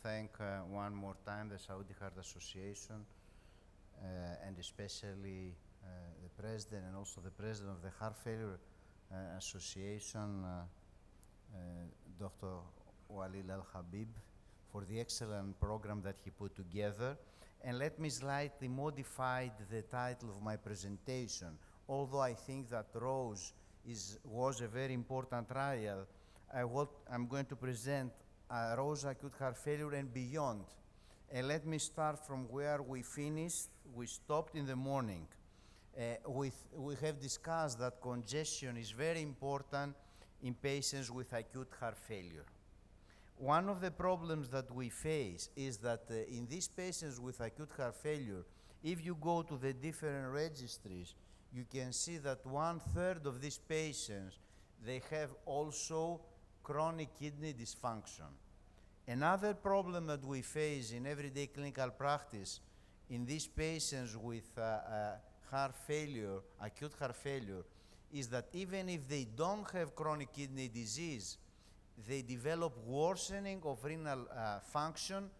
thank one more time the Saudi Heart Association and especially the president and also the president of the Heart Failure Association, Dr. Walid Al-Habib, for the excellent program that he put together. And let me slightly modify the title of my presentation. Although I think that ROSE was a very important trial, I'm going to present ROSE acute heart failure and beyond. And let me start from where we finished. We stopped in the morning. We have discussed that congestion is very important in patients with acute heart failure. One of the problems that we face is that in these patients with acute heart failure, if you go to the different registries, you can see that 1/3 of these patients, they have also chronic kidney dysfunction. Another problem that we face in everyday clinical practice in these patients with heart failure, acute heart failure, is that even if they don't have chronic kidney disease, they develop worsening of renal function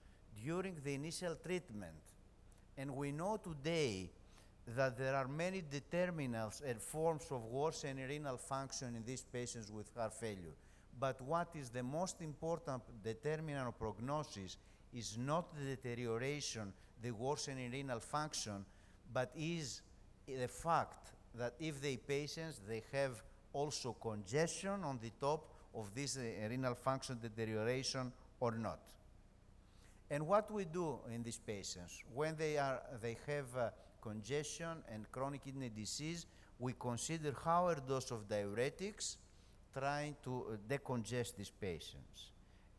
during the initial treatment. And we know today that there are many determinants and forms of worsening renal function in these patients with heart failure. But what is the most important determinant of prognosis is not the deterioration, the worsening renal function, but is the fact that if the patients, they have also congestion on the top of this renal function deterioration or not. And what we do in these patients, when they have congestion and chronic kidney disease, we consider higher dose of diuretics, trying to decongest these patients.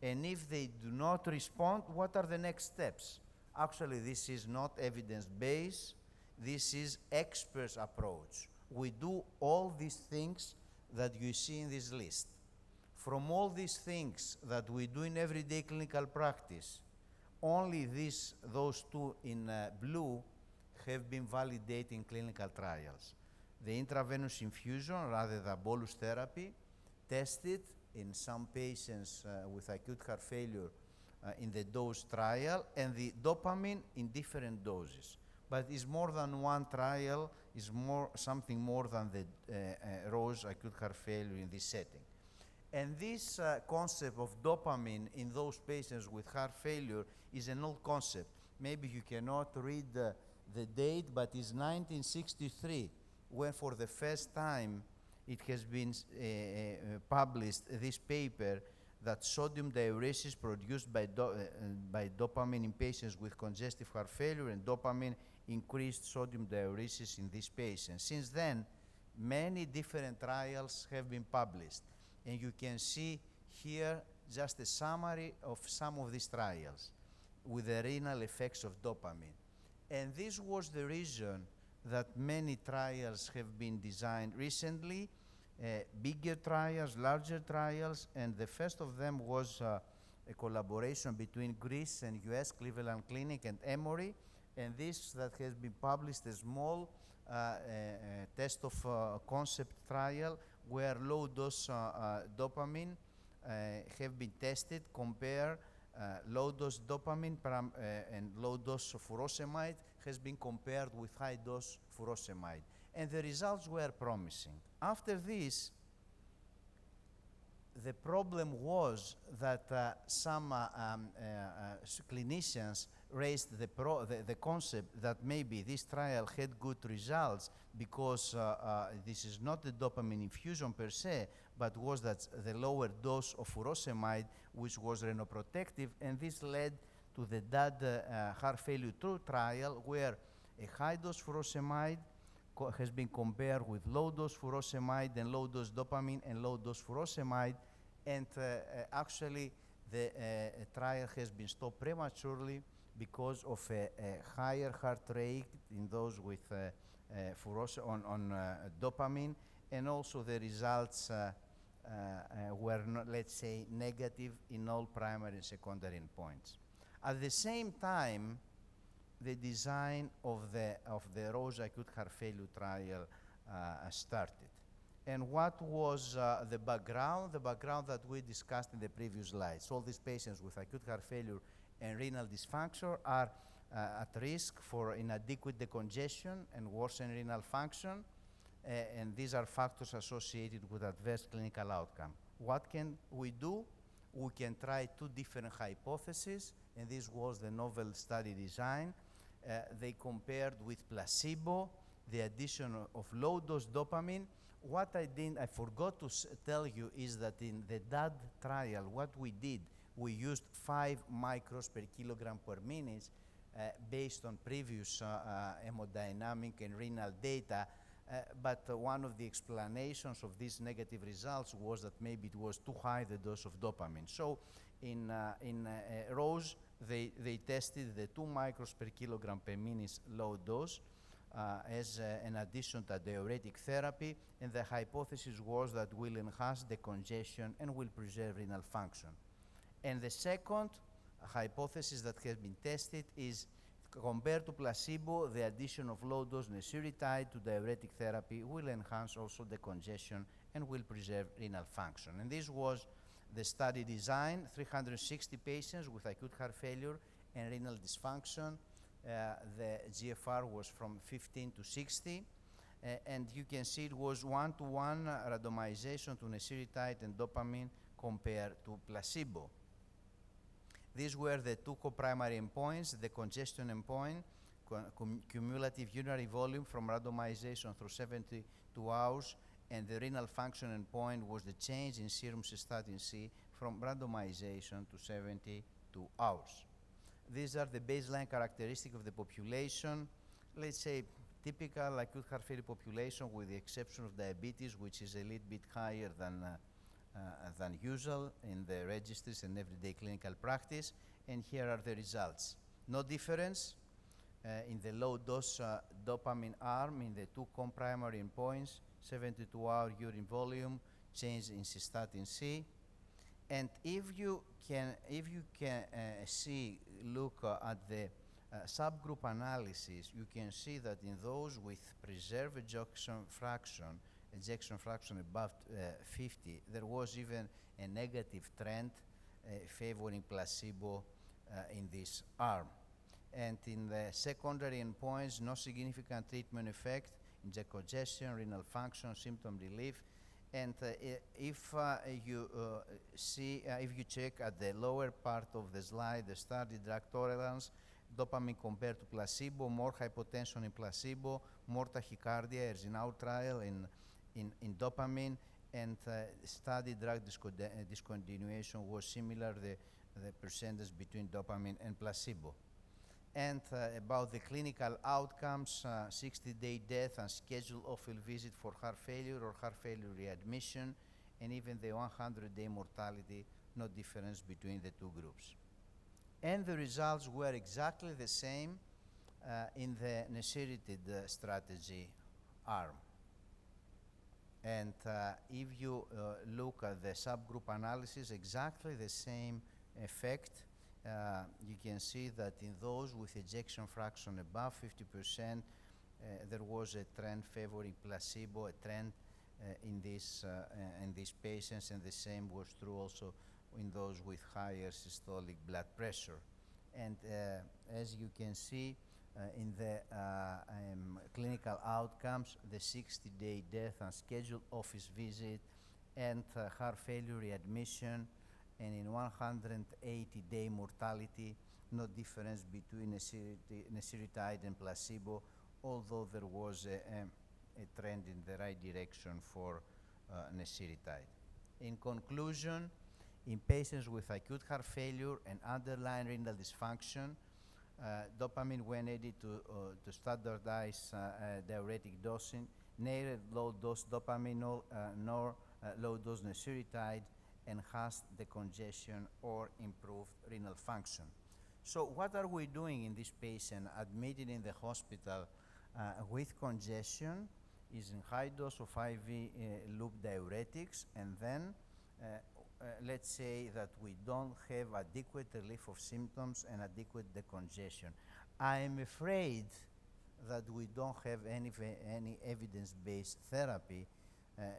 And if they do not respond, what are the next steps? Actually, this is not evidence-based. This is experts' approach. We do all these things that you see in this list. From all these things that we do in everyday clinical practice, only those two in blue have been validated in clinical trials. The intravenous infusion, rather than bolus therapy, tested in some patients with acute heart failure in the dose trial, and the dopamine in different doses. But it's more than one trial, is something more than the ROSE acute heart failure in this setting. And this concept of dopamine in those patients with heart failure is an old concept. Maybe you cannot read the date, but it's 1963 when for the first time it has been published, this paper, that sodium diuresis produced by dopamine in patients with congestive heart failure, and dopamine increased sodium diuresis in these patients. Since then, many different trials have been published. And you can see here just a summary of some of these trials with the renal effects of dopamine. And this was the reason that many trials have been designed recently, bigger trials, larger trials, and the first of them was a collaboration between Greece and US, Cleveland Clinic and Emory, and this that has been published, a small test of concept trial where low-dose dopamine have been tested, compare low-dose dopamine and low-dose furosemide has been compared with high-dose furosemide. And the results were promising. After this, the problem was that some clinicians raised the concept that maybe this trial had good results because this is not the dopamine infusion per se, but was that the lower dose of furosemide, which was renoprotective, and this led to the DAD heart failure 2 trial, where a high-dose furosemide has been compared with low-dose furosemide and low-dose dopamine and low-dose furosemide, and actually the trial has been stopped prematurely because of a higher heart rate in those with dopamine, and also the results were not, let's say, negative in all primary and secondary endpoints. At the same time, the design of the ROSE acute heart failure trial started. And what was the background? The background that we discussed in the previous slides. All these patients with acute heart failure and renal dysfunction are at risk for inadequate decongestion and worsened renal function, and these are factors associated with adverse clinical outcome. What can we do? We can try two different hypotheses, and this was the novel study design. They compared with placebo the addition of low-dose dopamine. What I forgot to tell you is that in the DAD trial, what we did, we used 5 micros per kilogram per minute based on previous hemodynamic and renal data. But one of the explanations of these negative results was that maybe it was too high the dose of dopamine. So in ROSE, they tested the 2 micros per kilogram per minute low dose as an addition to diuretic therapy, and the hypothesis was that will enhance decongestion and will preserve renal function. And the second hypothesis that has been tested is compared to placebo, the addition of low-dose nesuritide to diuretic therapy will enhance also decongestion and will preserve renal function. And this was the study design: 360 patients with acute heart failure and renal dysfunction. The GFR was from 15 to 60, and you can see it was 1-to-1 randomization to nesuritide and dopamine compared to placebo. These were the two co-primary endpoints: the congestion endpoint, cumulative urinary volume from randomization through 72 hours, and the renal function endpoint was the change in serum cystatin C from randomization to 72 hours. These are the baseline characteristics of the population. Let's say typical acute heart failure population, with the exception of diabetes, which is a little bit higher than usual in the registries and everyday clinical practice. And here are the results. No difference in the low-dose dopamine arm in the two co-primary endpoints: 72-hour urine volume, change in cystatin C. And if you can look at the subgroup analysis, you can see that in those with preserved ejection fraction above 50, there was even a negative trend favoring placebo in this arm. And in the secondary endpoints, no significant treatment effect in decongestion, renal function, symptom relief. And if you check at the lower part of the slide, the study drug tolerance, dopamine compared to placebo, more hypotension in placebo, more tachycardia as in our trial in dopamine, and study drug discontinuation was similar, the percentage between dopamine and placebo. And about the clinical outcomes, 60-day death and scheduled off-field visit for heart failure or heart failure readmission, and even the 100-day mortality, no difference between the two groups. And the results were exactly the same in the nesuritide strategy arm. And if you look at the subgroup analysis, exactly the same effect. You can see that in those with ejection fraction above 50%, there was a trend favoring placebo, a trend in these patients, and the same was true also in those with higher systolic blood pressure. And as you can see in the clinical outcomes, the 60-day death and scheduled office visit, and heart failure readmission, and in 180-day mortality, no difference between nesuritide and placebo, although there was a trend in the right direction for nesuritide. In conclusion, in patients with acute heart failure and underlying renal dysfunction, dopamine, when added to standardized diuretic dosing, neither low-dose dopamine nor low-dose nesuritide enhanced decongestion or improved renal function. So what are we doing in this patient admitted in the hospital with congestion? Is in high dose of IV loop diuretics, and then let's say that we don't have adequate relief of symptoms and adequate decongestion. I am afraid that we don't have any evidence-based therapy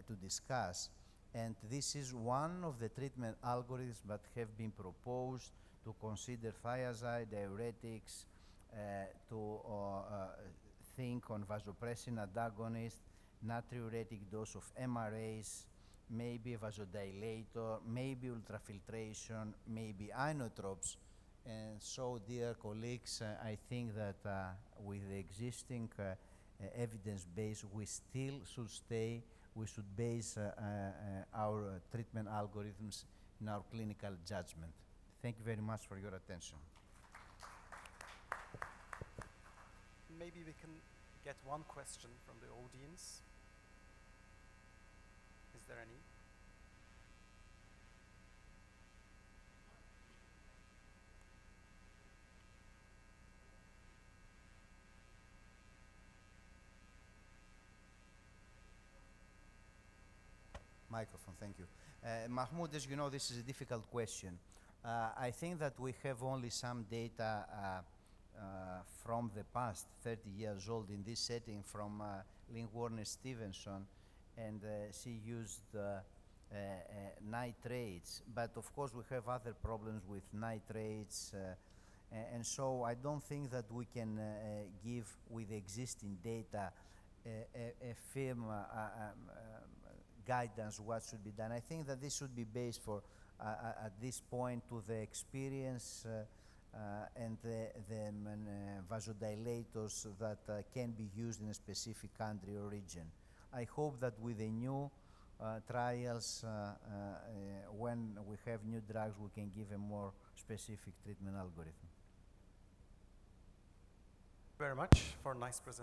to discuss, and this is one of the treatment algorithms that have been proposed to consider thiazide, diuretics, to think on vasopressin antagonist, natriuretic dose of MRAs, maybe vasodilator, maybe ultrafiltration, maybe inotropes. And so, dear colleagues, I think that with the existing evidence base, we still we should base our treatment algorithms in our clinical judgment. Thank you very much for your attention. Maybe we can get one question from the audience. Is there any? Microphone, thank you. Mahmoud, as you know, this is a difficult question. I think that we have only some data from the past, 30 years old in this setting, from Lynn Warner-Stevenson, and she used nitrates. But of course, we have other problems with nitrates, and so I don't think that we can give, with existing data, a firm guidance what should be done. I think that this should be based for, at this point, to the experience and the vasodilators that can be used in a specific country or region. I hope that with the new trials, when we have new drugs, we can give a more specific treatment algorithm. Very much for a nice presentation.